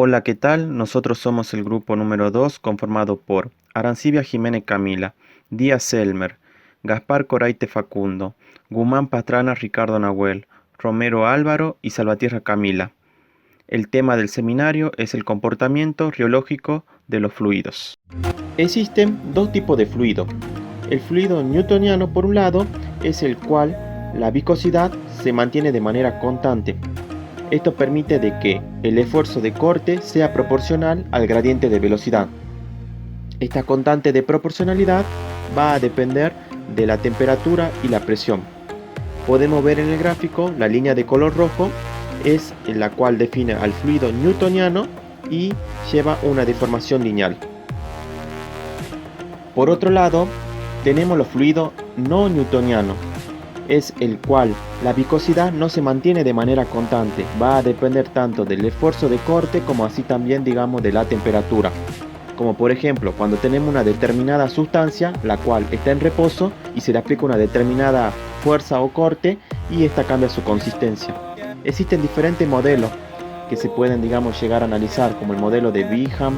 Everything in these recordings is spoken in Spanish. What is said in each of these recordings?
Hola, ¿qué tal? Nosotros somos el grupo número 2 conformado por Arancibia Jiménez Camila, Díaz Elmer, Gaspar Coraite Facundo, Guzmán Pastrana Ricardo Nahuel, Romero Álvaro y Salvatierra Camila. El tema del seminario es el comportamiento riológico de los fluidos. Existen dos tipos de fluido. El fluido newtoniano, por un lado, es el cual la viscosidad se mantiene de manera constante. Esto permite de que el esfuerzo de corte sea proporcional al gradiente de velocidad. Esta constante de proporcionalidad va a depender de la temperatura y la presión. Podemos ver en el gráfico la línea de color rojo es la cual define al fluido newtoniano y lleva una deformación lineal. Por otro lado, tenemos los fluidos no newtonianos, es el cual la viscosidad no se mantiene de manera constante, va a depender tanto del esfuerzo de corte como así también de la temperatura. Como por ejemplo cuando tenemos una determinada sustancia la cual está en reposo y se le aplica una determinada fuerza o corte y esta cambia su consistencia. Existen diferentes modelos que se pueden llegar a analizar, como el modelo de Bingham,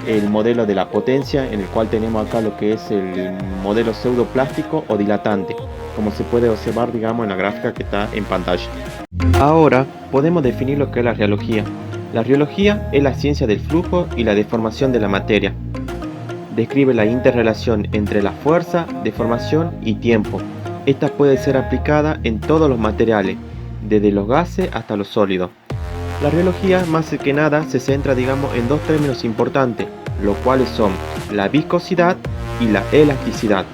el modelo de la potencia, en el cual tenemos acá lo que es el modelo pseudoplástico o dilatante, como se puede observar en la gráfica que está en pantalla. Ahora podemos definir lo que es la riología. La riología es la ciencia del flujo y la deformación de la materia. Describe la interrelación entre la fuerza, deformación y tiempo. Esta puede ser aplicada en todos los materiales, desde los gases hasta los sólidos. La riología más que nada se centra en dos términos importantes, los cuales son la viscosidad y la elasticidad.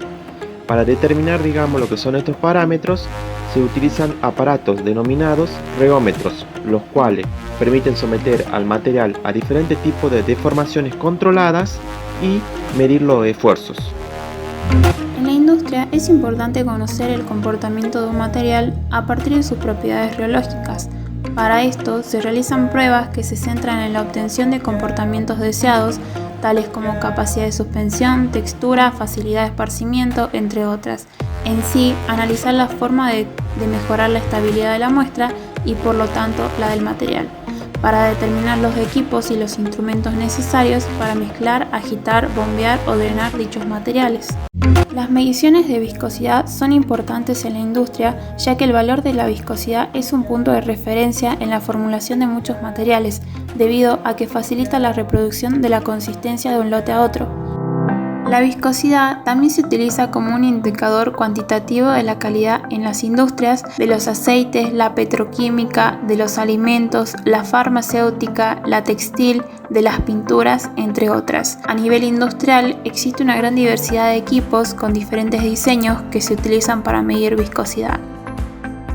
Para determinar lo que son estos parámetros se utilizan aparatos denominados regómetros, los cuales permiten someter al material a diferentes tipos de deformaciones controladas y medir los esfuerzos. En la industria es importante conocer el comportamiento de un material a partir de sus propiedades riológicas. Para esto se realizan pruebas que se centran en la obtención de comportamientos deseados, tales como capacidad de suspensión, textura, facilidad de esparcimiento, entre otras. En sí, analizar la forma de mejorar la estabilidad de la muestra y por lo tanto la del material, para determinar los equipos y los instrumentos necesarios para mezclar, agitar, bombear o drenar dichos materiales. Las mediciones de viscosidad son importantes en la industria, ya que el valor de la viscosidad es un punto de referencia en la formulación de muchos materiales, debido a que facilita la reproducción de la consistencia de un lote a otro. La viscosidad también se utiliza como un indicador cuantitativo de la calidad en las industrias, de los aceites, la petroquímica, de los alimentos, la farmacéutica, la textil, de las pinturas, entre otras. A nivel industrial existe una gran diversidad de equipos con diferentes diseños que se utilizan para medir viscosidad.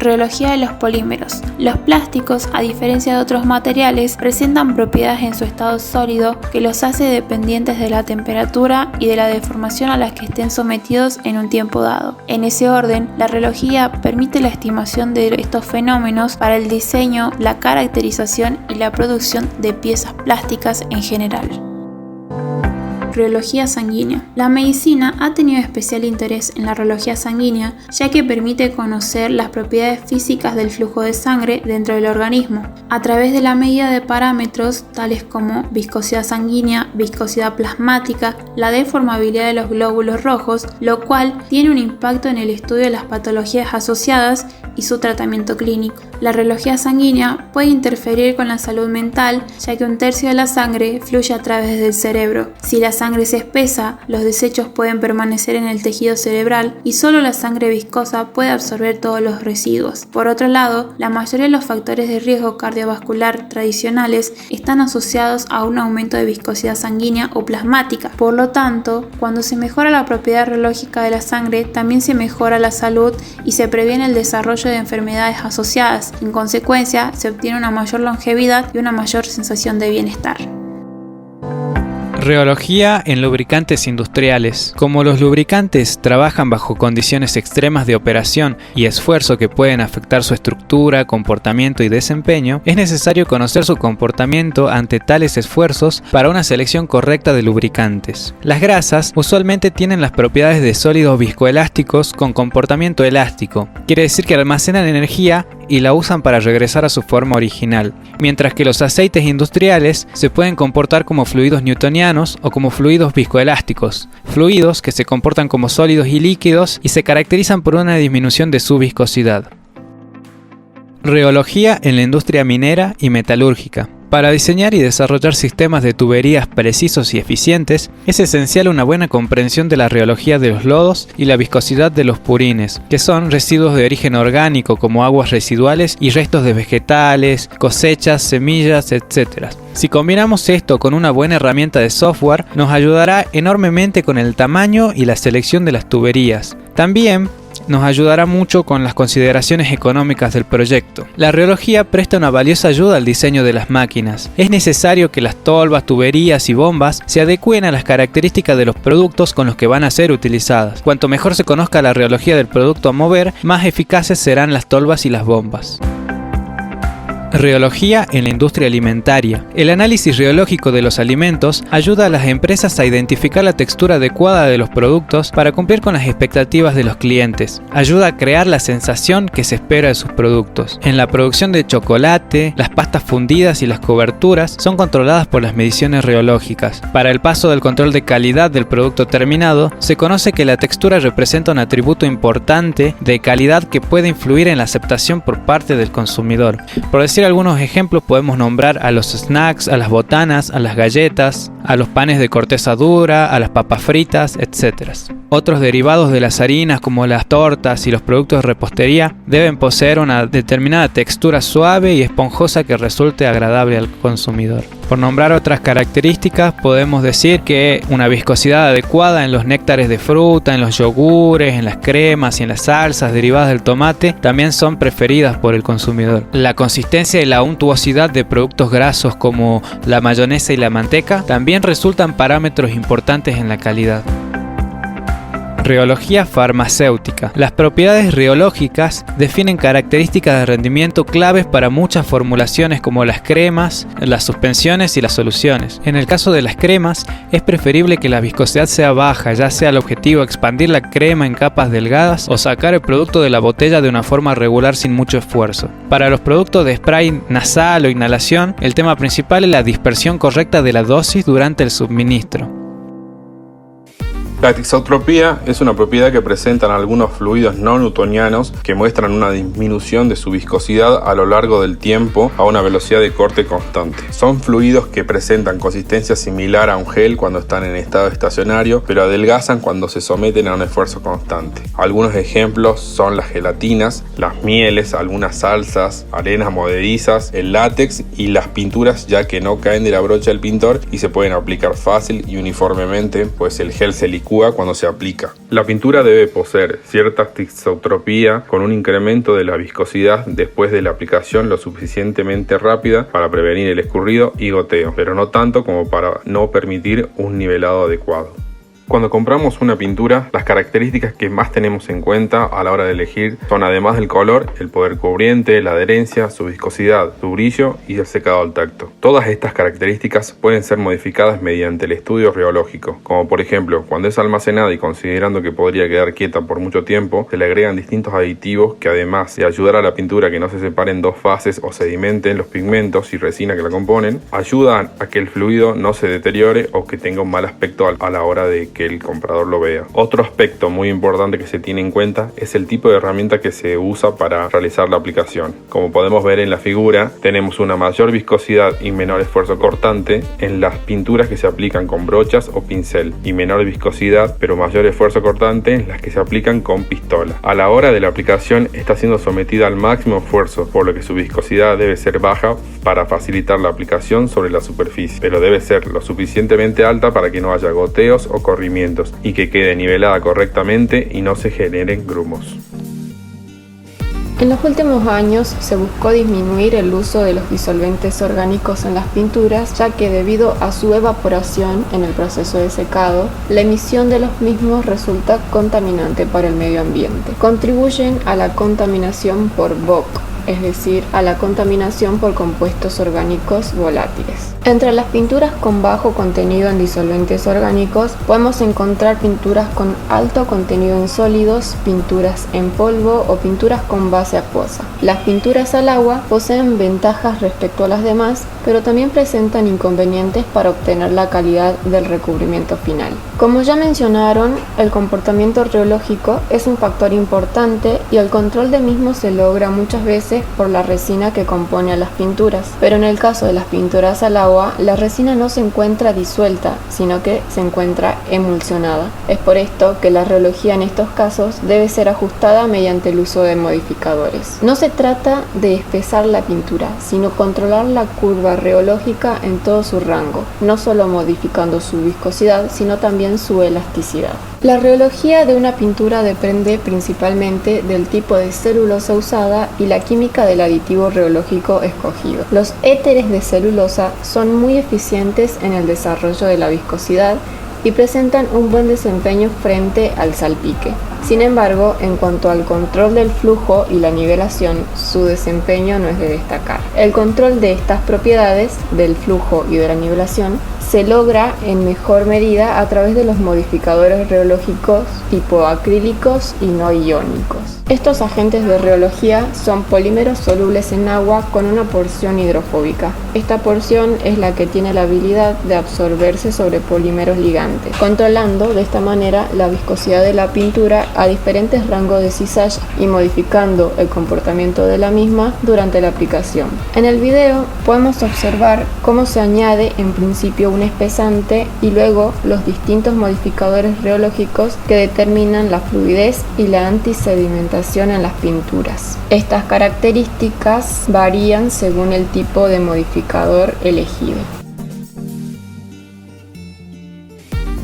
Riología de los polímeros. Los plásticos, a diferencia de otros materiales, presentan propiedades en su estado sólido que los hace dependientes de la temperatura y de la deformación a las que estén sometidos en un tiempo dado. En ese orden, la riología permite la estimación de estos fenómenos para el diseño, la caracterización y la producción de piezas plásticas en general. Riología sanguínea. La medicina ha tenido especial interés en la riología sanguínea, ya que permite conocer las propiedades físicas del flujo de sangre dentro del organismo, a través de la medida de parámetros tales como viscosidad sanguínea, viscosidad plasmática, la deformabilidad de los glóbulos rojos, lo cual tiene un impacto en el estudio de las patologías asociadas y su tratamiento clínico. La riología sanguínea puede interferir con la salud mental, ya que 1/3 de la sangre fluye a través del cerebro. Si la sangre se espesa, los desechos pueden permanecer en el tejido cerebral y solo la sangre viscosa puede absorber todos los residuos. Por otro lado, la mayoría de los factores de riesgo cardiovascular tradicionales están asociados a un aumento de viscosidad sanguínea o plasmática. Por lo tanto, cuando se mejora la propiedad riológica de la sangre, también se mejora la salud y se previene el desarrollo de enfermedades asociadas. En consecuencia, se obtiene una mayor longevidad y una mayor sensación de bienestar. Riología en lubricantes industriales. Como los lubricantes trabajan bajo condiciones extremas de operación y esfuerzo que pueden afectar su estructura, comportamiento y desempeño, es necesario conocer su comportamiento ante tales esfuerzos para una selección correcta de lubricantes. Las grasas usualmente tienen las propiedades de sólidos viscoelásticos con comportamiento elástico. Quiere decir que almacenan energía y la usan para regresar a su forma original, mientras que los aceites industriales se pueden comportar como fluidos newtonianos o como fluidos viscoelásticos, fluidos que se comportan como sólidos y líquidos y se caracterizan por una disminución de su viscosidad. Rheología en la industria minera y metalúrgica. Para diseñar y desarrollar sistemas de tuberías precisos y eficientes, es esencial una buena comprensión de la rheología de los lodos y la viscosidad de los purines, que son residuos de origen orgánico como aguas residuales y restos de vegetales, cosechas, semillas, etc. Si combinamos esto con una buena herramienta de software, nos ayudará enormemente con el tamaño y la selección de las tuberías. También nos ayudará mucho con las consideraciones económicas del proyecto. La rheología presta una valiosa ayuda al diseño de las máquinas. Es necesario que las tolvas, tuberías y bombas se adecúen a las características de los productos con los que van a ser utilizadas. Cuanto mejor se conozca la rheología del producto a mover, más eficaces serán las tolvas y las bombas. Rheología en la industria alimentaria. El análisis rheológico de los alimentos ayuda a las empresas a identificar la textura adecuada de los productos para cumplir con las expectativas de los clientes. Ayuda a crear la sensación que se espera de sus productos. En la producción de chocolate, las pastas fundidas y las coberturas son controladas por las mediciones rheológicas. Para el paso del control de calidad del producto terminado, se conoce que la textura representa un atributo importante de calidad que puede influir en la aceptación por parte del consumidor. Por decir algunos ejemplos, podemos nombrar a los snacks, a las botanas, a las galletas, a los panes de corteza dura, a las papas fritas, etc. Otros derivados de las harinas como las tortas y los productos de repostería deben poseer una determinada textura suave y esponjosa que resulte agradable al consumidor. Por nombrar otras características, podemos decir que una viscosidad adecuada en los néctares de fruta, en los yogures, en las cremas y en las salsas derivadas del tomate también son preferidas por el consumidor. La consistencia y la untuosidad de productos grasos como la mayonesa y la manteca también resultan parámetros importantes en la calidad. Rheología farmacéutica. Las propiedades rheológicas definen características de rendimiento claves para muchas formulaciones como las cremas, las suspensiones y las soluciones. En el caso de las cremas, es preferible que la viscosidad sea baja, ya sea el objetivo expandir la crema en capas delgadas o sacar el producto de la botella de una forma regular sin mucho esfuerzo. Para los productos de spray nasal o inhalación, el tema principal es la dispersión correcta de la dosis durante el suministro. La tisotropía es una propiedad que presentan algunos fluidos no newtonianos que muestran una disminución de su viscosidad a lo largo del tiempo a una velocidad de corte constante. Son fluidos que presentan consistencia similar a un gel cuando están en estado estacionario, pero adelgazan cuando se someten a un esfuerzo constante. Algunos ejemplos son las gelatinas, las mieles, algunas salsas, arenas movedizas, el látex y las pinturas, ya que no caen de la brocha del pintor y se pueden aplicar fácil y uniformemente, pues el gel se licúa cuando se aplica. La pintura debe poseer cierta tisotropía con un incremento de la viscosidad después de la aplicación lo suficientemente rápida para prevenir el escurrido y goteo, pero no tanto como para no permitir un nivelado adecuado. Cuando compramos una pintura, las características que más tenemos en cuenta a la hora de elegir son, además del color, el poder cubriente, la adherencia, su viscosidad, su brillo y el secado al tacto. Todas estas características pueden ser modificadas mediante el estudio rheológico, como por ejemplo, cuando es almacenada y considerando que podría quedar quieta por mucho tiempo, se le agregan distintos aditivos que, además de ayudar a la pintura que no se separe en dos fases o sedimenten los pigmentos y resina que la componen, ayudan a que el fluido no se deteriore o que tenga un mal aspecto a la hora de que el comprador lo vea. Otro aspecto muy importante que se tiene en cuenta es el tipo de herramienta que se usa para realizar la aplicación. Como podemos ver en la figura, tenemos una mayor viscosidad y menor esfuerzo cortante en las pinturas que se aplican con brochas o pincel, y menor viscosidad pero mayor esfuerzo cortante en las que se aplican con pistola. A la hora de la aplicación está siendo sometida al máximo esfuerzo, por lo que su viscosidad debe ser baja para facilitar la aplicación sobre la superficie, pero debe ser lo suficientemente alta para que no haya goteos o corrimientos y que quede nivelada correctamente y no se generen grumos. En los últimos años se buscó disminuir el uso de los disolventes orgánicos en las pinturas, ya que debido a su evaporación en el proceso de secado, la emisión de los mismos resulta contaminante para el medio ambiente. Contribuyen a la contaminación por BOC, es decir, a la contaminación por compuestos orgánicos volátiles. Entre las pinturas con bajo contenido en disolventes orgánicos podemos encontrar pinturas con alto contenido en sólidos, pinturas en polvo o pinturas con base acuosa. Las pinturas al agua poseen ventajas respecto a las demás, pero también presentan inconvenientes para obtener la calidad del recubrimiento final. Como ya mencionaron, el comportamiento reológico es un factor importante y el control del mismo se logra muchas veces por la resina que compone a las pinturas, pero en el caso de las pinturas al agua, la resina no se encuentra disuelta, sino que se encuentra emulsionada. Es por esto que la reología en estos casos debe ser ajustada mediante el uso de modificadores. No se trata de espesar la pintura, sino controlar la curva reológica en todo su rango, no solo modificando su viscosidad, sino también su elasticidad. La reología de una pintura depende principalmente del tipo de celulosa usada y la química del aditivo reológico escogido. Los éteres de celulosa son muy eficientes en el desarrollo de la viscosidad y presentan un buen desempeño frente al salpique. Sin embargo, en cuanto al control del flujo y la nivelación, su desempeño no es de destacar. El control de estas propiedades, del flujo y de la nivelación, se logra en mejor medida a través de los modificadores reológicos tipo acrílicos y no iónicos. Estos agentes de reología son polímeros solubles en agua con una porción hidrofóbica. Esta porción es la que tiene la habilidad de absorberse sobre polímeros ligantes, controlando de esta manera la viscosidad de la pintura a diferentes rangos de cizalla y modificando el comportamiento de la misma durante la aplicación. En el video podemos observar cómo se añade en principio un espesante y luego los distintos modificadores reológicos que determinan la fluidez y la antisedimentación en las pinturas. Estas características varían según el tipo de modificador elegido.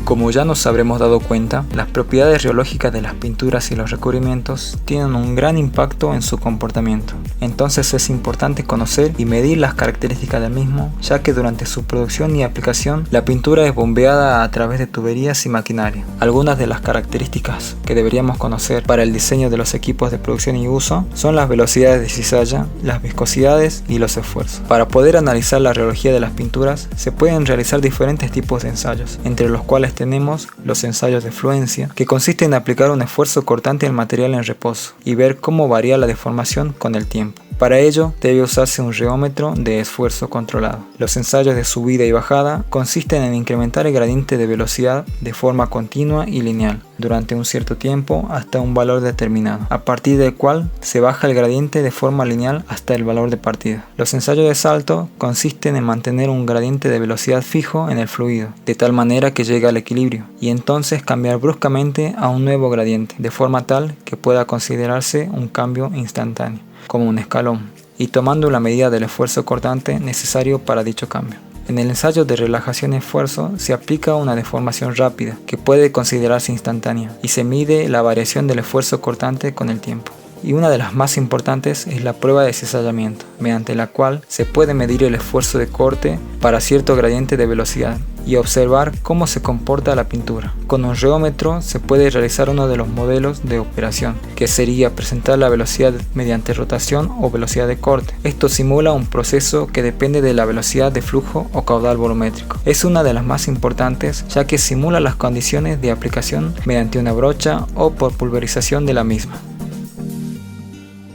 Como ya nos habremos dado cuenta, las propiedades reológicas de las pinturas y los recubrimientos tienen un gran impacto en su comportamiento. Entonces es importante conocer y medir las características del mismo, ya que durante su producción y aplicación, la pintura es bombeada a través de tuberías y maquinaria. Algunas de las características que deberíamos conocer para el diseño de los equipos de producción y uso son las velocidades de cizalla, las viscosidades y los esfuerzos. Para poder analizar la reología de las pinturas, se pueden realizar diferentes tipos de ensayos, entre los cuales tenemos los ensayos de fluencia, que consiste en aplicar un esfuerzo cortante al material en reposo y ver cómo varía la deformación con el tiempo. Para ello debe usarse un reómetro de esfuerzo controlado. Los ensayos de subida y bajada consisten en incrementar el gradiente de velocidad de forma continua y lineal durante un cierto tiempo hasta un valor determinado, a partir del cual se baja el gradiente de forma lineal hasta el valor de partida. Los ensayos de salto consisten en mantener un gradiente de velocidad fijo en el fluido, de tal manera que llegue al equilibrio, y entonces cambiar bruscamente a un nuevo gradiente, de forma tal que pueda considerarse un cambio instantáneo, como un escalón, y tomando la medida del esfuerzo cortante necesario para dicho cambio. En el ensayo de relajación y esfuerzo se aplica una deformación rápida, que puede considerarse instantánea, y se mide la variación del esfuerzo cortante con el tiempo. Y una de las más importantes es la prueba de cizallamiento, mediante la cual se puede medir el esfuerzo de corte para cierto gradiente de velocidad y observar cómo se comporta la pintura. Con un reómetro se puede realizar uno de los modelos de operación, que sería presentar la velocidad mediante rotación o velocidad de corte. Esto simula un proceso que depende de la velocidad de flujo o caudal volumétrico. Es una de las más importantes, ya que simula las condiciones de aplicación mediante una brocha o por pulverización de la misma.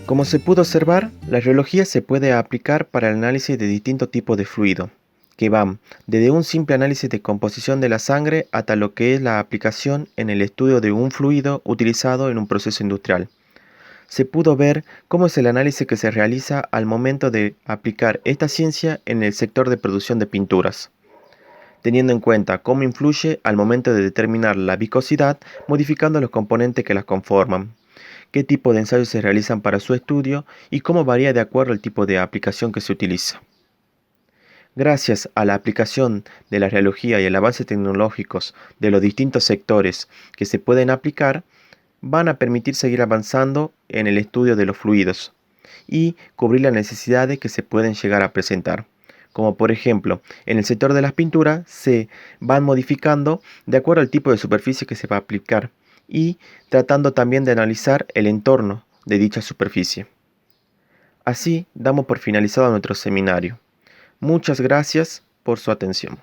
Como se pudo observar, la reología se puede aplicar para el análisis de distintos tipos de fluido, que van desde un simple análisis de composición de la sangre hasta lo que es la aplicación en el estudio de un fluido utilizado en un proceso industrial. Se pudo ver cómo es el análisis que se realiza al momento de aplicar esta ciencia en el sector de producción de pinturas, teniendo en cuenta cómo influye al momento de determinar la viscosidad modificando los componentes que las conforman, qué tipo de ensayos se realizan para su estudio y cómo varía de acuerdo al tipo de aplicación que se utiliza. Gracias a la aplicación de la reología y el avance tecnológicos de los distintos sectores que se pueden aplicar, van a permitir seguir avanzando en el estudio de los fluidos y cubrir las necesidades que se pueden llegar a presentar. Como por ejemplo, en el sector de las pinturas se van modificando de acuerdo al tipo de superficie que se va a aplicar y tratando también de analizar el entorno de dicha superficie. Así damos por finalizado nuestro seminario. Muchas gracias por su atención.